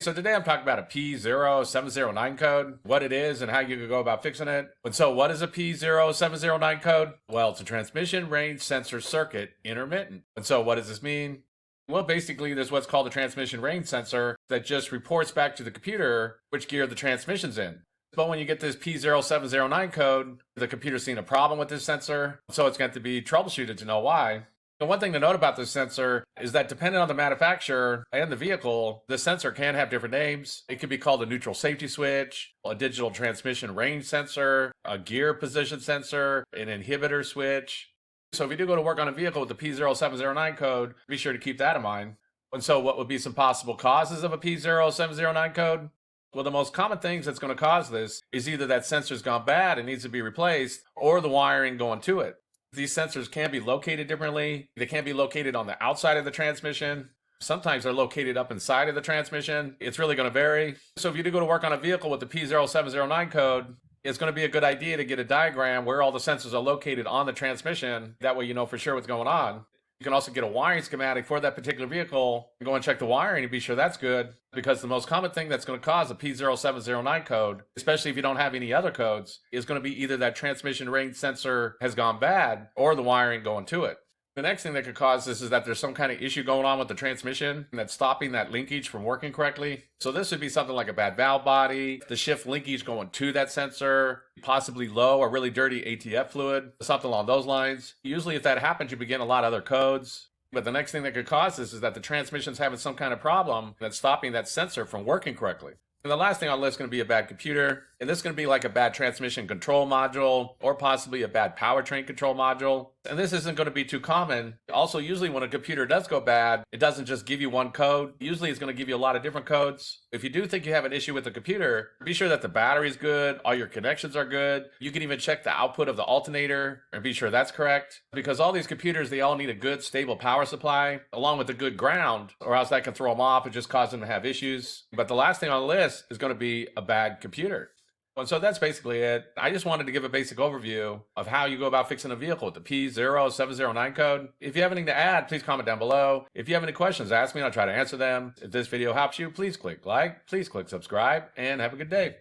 So today I'm talking about a P0709 code, what it is and how you can go about fixing it. And so what is a P0709 code? Well, it's a transmission range sensor circuit intermittent. And so what does this mean? Well, basically there's what's called a transmission range sensor that just reports back to the computer which gear the transmission's in. But when you get this P0709 code, the computer's seen a problem with this sensor, so it's going to be troubleshooted to know why. And one thing to note about this sensor is that depending on the manufacturer and the vehicle, the sensor can have different names. It could be called a neutral safety switch, a digital transmission range sensor, a gear position sensor, an inhibitor switch. So if you do go to work on a vehicle with the P0709 code, be sure to keep that in mind. And so what would be some possible causes of a P0709 code? Well, the most common things that's going to cause this is either that sensor's gone bad and needs to be replaced, or the wiring going to it. These sensors can be located differently. They can be located on the outside of the transmission. Sometimes they're located up inside of the transmission. It's really going to vary. So if you do go to work on a vehicle with the P0709 code, it's going to be a good idea to get a diagram where all the sensors are located on the transmission. That way you know for sure what's going on. You can also get a wiring schematic for that particular vehicle and go and check the wiring and be sure that's good, because the most common thing that's going to cause a P0709 code, especially if you don't have any other codes, is going to be either that transmission range sensor has gone bad or the wiring going to it. The next thing that could cause this is that there's some kind of issue going on with the transmission that's stopping that linkage from working correctly. So this would be something like a bad valve body, the shift linkage going to that sensor, possibly low or really dirty ATF fluid, something along those lines. Usually if that happens, you begin a lot of other codes. But the next thing that could cause this is that the transmission's having some kind of problem that's stopping that sensor from working correctly. And the last thing on the list is going to be a bad computer. And this is going to be like a bad transmission control module or possibly a bad powertrain control module. And this isn't going to be too common. Also, usually when a computer does go bad, it doesn't just give you one code. Usually it's going to give you a lot of different codes. If you do think you have an issue with the computer, be sure that the battery's good, all your connections are good. You can even check the output of the alternator and be sure that's correct. Because all these computers, they all need a good stable power supply along with a good ground, or else that can throw them off and just cause them to have issues. But the last thing on the list is going to be a bad computer. And so that's basically it. I just wanted to give a basic overview of how you go about fixing a vehicle with the P0709 code. If you have anything to add, please comment down below. If you have any questions, ask me and I'll try to answer them. If this video helps you, please click like, please click subscribe, and have a good day.